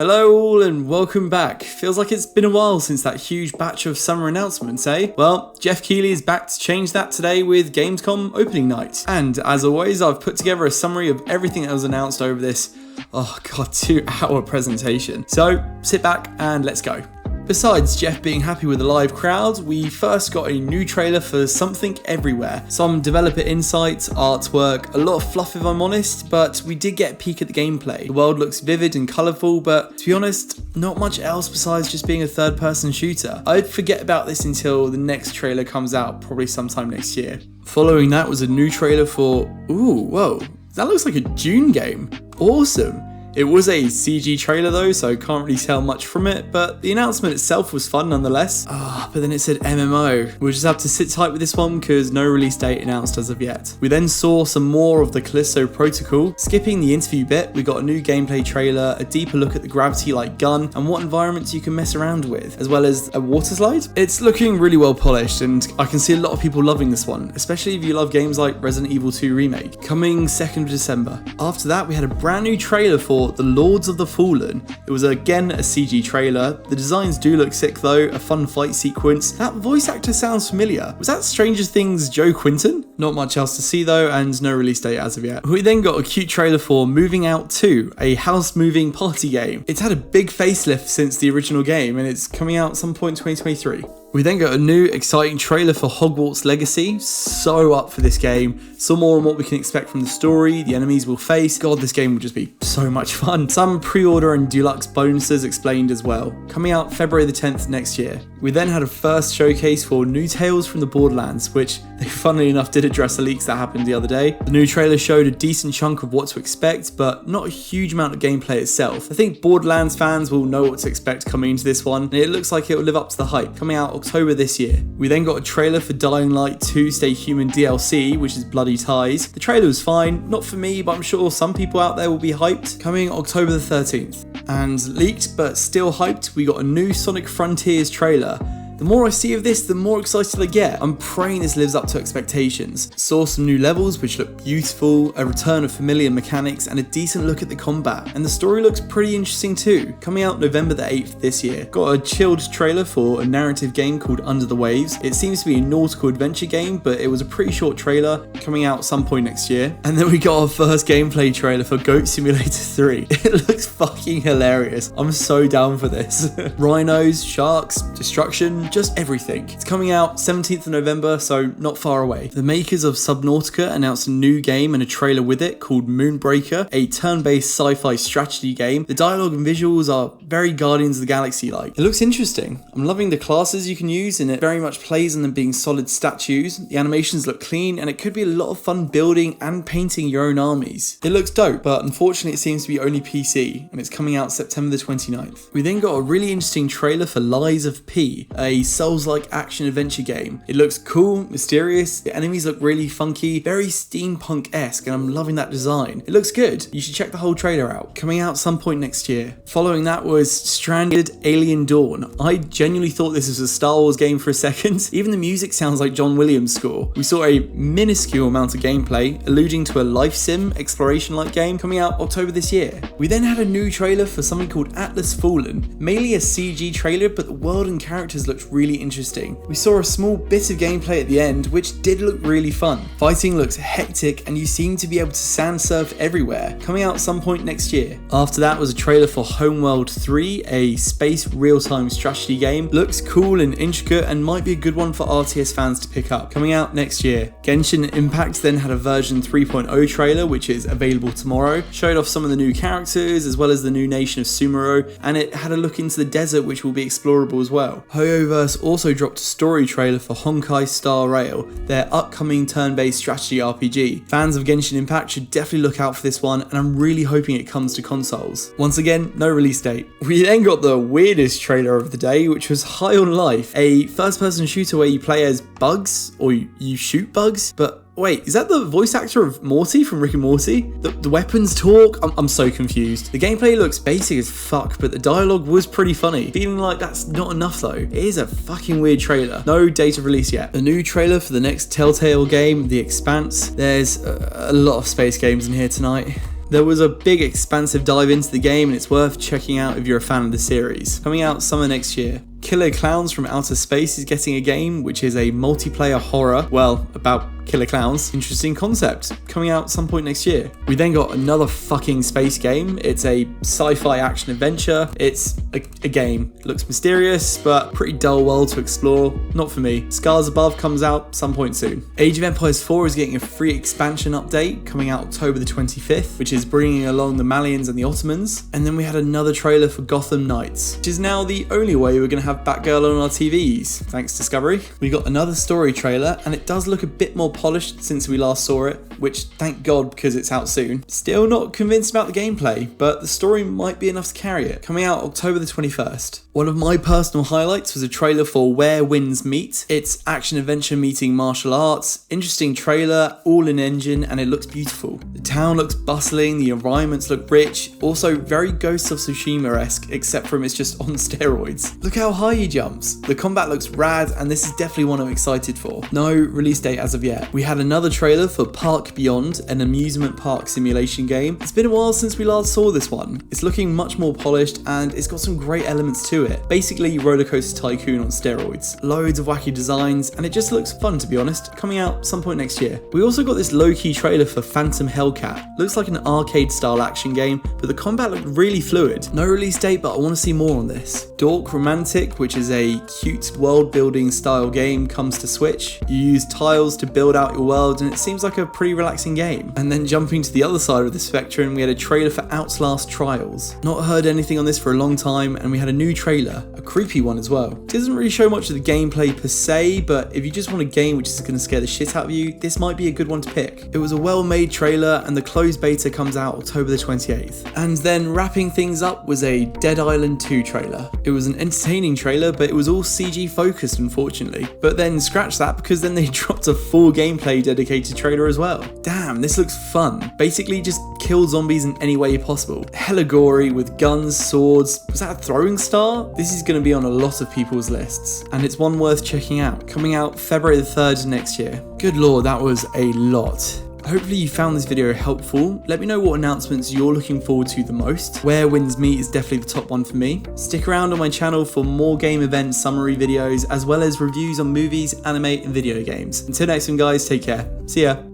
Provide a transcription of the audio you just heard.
Hello all and welcome back. Feels like it's been a while since that huge batch of summer announcements, eh? Well, Geoff Keighley is back to change that today with Gamescom opening night. And as always, I've put together a summary of everything that was announced over this, 2-hour presentation. So sit back and let's go. Besides Geoff being happy with the live crowd, we first got a new trailer for Something Everywhere. Some developer insights, artwork, a lot of fluff if I'm honest, but we did get a peek at the gameplay. The world looks vivid and colourful, but to be honest, not much else besides just being a third-person shooter. I'd forget about this until the next trailer comes out, probably sometime next year. Following that was a new trailer for, that looks like a Dune game. Awesome. It was a CG trailer though, so can't really tell much from it, but the announcement itself was fun nonetheless. But then it said MMO. We'll just have to sit tight with this one because no release date announced as of yet. We then saw some more of the Callisto protocol. Skipping the interview bit, we got a new gameplay trailer, a deeper look at the gravity-like gun, and what environments you can mess around with, as well as a water slide. It's looking really well polished, and I can see a lot of people loving this one, especially if you love games like Resident Evil 2 Remake, coming 2nd of December. After that, we had a brand new trailer for The Lords of the Fallen. It was again a CG trailer. The designs do look sick though, a fun fight sequence. That voice actor sounds familiar. Was that Stranger Things Joe Quinton? Not much else to see though, and no release date as of yet. We then got a cute trailer for Moving Out 2, a house moving party game. It's had a big facelift since the original game, and it's coming out some point in 2023. We then got a new exciting trailer for Hogwarts Legacy. So up for this game. Some more on what we can expect from the story, the enemies we'll face. God, this game will just be so much fun. Some pre-order and deluxe bonuses explained as well. Coming out February the 10th next year. We then had a first showcase for new tales from the Borderlands, which they funnily enough did address the leaks that happened the other day. The new trailer showed a decent chunk of what to expect, but not a huge amount of gameplay itself. I think Borderlands fans will know what to expect coming into this one, and it looks like it will live up to the hype. Coming out October this year. We then got a trailer for Dying Light 2 Stay Human DLC, which is Bloody Ties. The trailer was fine, not for me, but I'm sure some people out there will be hyped. Coming October the 13th. And leaked, but still hyped, we got a new Sonic Frontiers trailer. The more I see of this, the more excited I get. I'm praying this lives up to expectations. Saw some new levels which look beautiful, a return of familiar mechanics, and a decent look at the combat. And the story looks pretty interesting too. Coming out November the 8th this year. Got a chilled trailer for a narrative game called Under the Waves. It seems to be a nautical adventure game, but it was a pretty short trailer, coming out some point next year. And then we got our first gameplay trailer for Goat Simulator 3. It looks fucking hilarious. I'm so down for this. Rhinos, sharks, destruction, just everything. It's coming out 17th of November, so not far away. The makers of Subnautica announced a new game and a trailer with it called Moonbreaker, a turn-based sci-fi strategy game. The dialogue and visuals are very Guardians of the Galaxy-like. It looks interesting. I'm loving the classes you can use, and it very much plays on them being solid statues. The animations look clean, and it could be a lot of fun building and painting your own armies. It looks dope, but unfortunately it seems to be only PC, and it's coming out September the 29th. We then got a really interesting trailer for Lies of P, a Souls-like action-adventure game. It looks cool, mysterious, the enemies look really funky, very steampunk-esque, and I'm loving that design. It looks good. You should check the whole trailer out. Coming out some point next year. Following that was Stranded Alien Dawn. I genuinely thought this was a Star Wars game for a second. Even the music sounds like John Williams' score. We saw a minuscule amount of gameplay, alluding to a life sim exploration-like game coming out October this year. We then had a new trailer for something called Atlus Fallen. Mainly a CG trailer, but the world and characters looked really interesting. We saw a small bit of gameplay at the end, which did look really fun. Fighting looks hectic, and you seem to be able to sand surf everywhere, coming out some point next year. After that was a trailer for Homeworld 3, a space real-time strategy game. Looks cool and intricate, and might be a good one for RTS fans to pick up, coming out next year. Genshin Impact then had a version 3.0 trailer, which is available tomorrow. Showed off some of the new characters, as well as the new nation of Sumeru, and it had a look into the desert, which will be explorable as well. Hoyoverse also dropped a story trailer for Honkai Star Rail, their upcoming turn-based strategy RPG. Fans of Genshin Impact should definitely look out for this one, and I'm really hoping it comes to consoles. Once again, no release date. We then got the weirdest trailer of the day, which was High on Life, a first-person shooter where you play as bugs, or you shoot bugs, but wait, is that the voice actor of Morty from Rick and Morty? The weapons talk? I'm so confused. The gameplay looks basic as fuck, but the dialogue was pretty funny. Feeling like that's not enough though. It is a fucking weird trailer. No date of release yet. A new trailer for the next Telltale game, The Expanse. There's a lot of space games in here tonight. There was a big expansive dive into the game, and it's worth checking out if you're a fan of the series. Coming out summer next year. Killer Klowns from Outer Space is getting a game, which is a multiplayer horror, well, about killer clowns. Interesting concept, coming out some point next year. We then got another fucking space game. It's a sci-fi action adventure. It's a game. It looks mysterious, but pretty dull world to explore. Not for me. Scars Above comes out some point soon. Age of Empires 4 is getting a free expansion update coming out October the 25th, which is bringing along the Malians and the Ottomans. And then we had another trailer for Gotham Knights, which is now the only way we're going to have Batgirl on our TVs, thanks Discovery. We got another story trailer, and it does look a bit more polished since we last saw it, which thank God because it's out soon. Still not convinced about the gameplay, but the story might be enough to carry it. Coming out October the 21st. One of my personal highlights was a trailer for Where Winds Meet. It's action adventure meeting martial arts. Interesting trailer, all in engine, and it looks beautiful. The town looks bustling, the environments look rich, also very Ghost of Tsushima-esque, except from it's just on steroids. Look how high he jumps. The combat looks rad, and this is definitely one I'm excited for. No release date as of yet. We had another trailer for Park Beyond, an amusement park simulation game. It's been a while since we last saw this one. It's looking much more polished, and it's got some great elements to it. Basically Roller Coaster Tycoon on steroids. Loads of wacky designs, and it just looks fun, to be honest. Coming out some point next year. We also got this low-key trailer for Phantom Hellcat. Looks like an arcade-style action game, but the combat looked really fluid. No release date, but I want to see more on this. Dork Romantic, which is a cute world-building style game, comes to Switch. You use tiles to build out your world, and it seems like a pretty relaxing game. And then jumping to the other side of the spectrum, we had a trailer for Outlast Trials. Not heard anything on this for a long time, and we had a new trailer, a creepy one as well. It doesn't really show much of the gameplay per se, but if you just want a game which is going to scare the shit out of you, this might be a good one to pick. It was a well-made trailer, and the closed beta comes out October the 28th. And then wrapping things up was a Dead Island 2 trailer. It was an entertaining trailer, but it was all CG focused, unfortunately. But then scratch that, because then they dropped a full gameplay dedicated trailer as well. Damn, this looks fun. Basically just kill zombies in any way possible. Hella gory with guns, swords. Was that a throwing star? This is going to be on a lot of people's lists, and it's one worth checking out. Coming out February the 3rd next year. Good lord, that was a lot. Hopefully you found this video helpful. Let me know what announcements you're looking forward to the most. Where Winds Meet is definitely the top one for me. Stick around on my channel for more game event summary videos, as well as reviews on movies, anime, and video games. Until next one guys, take care. See ya.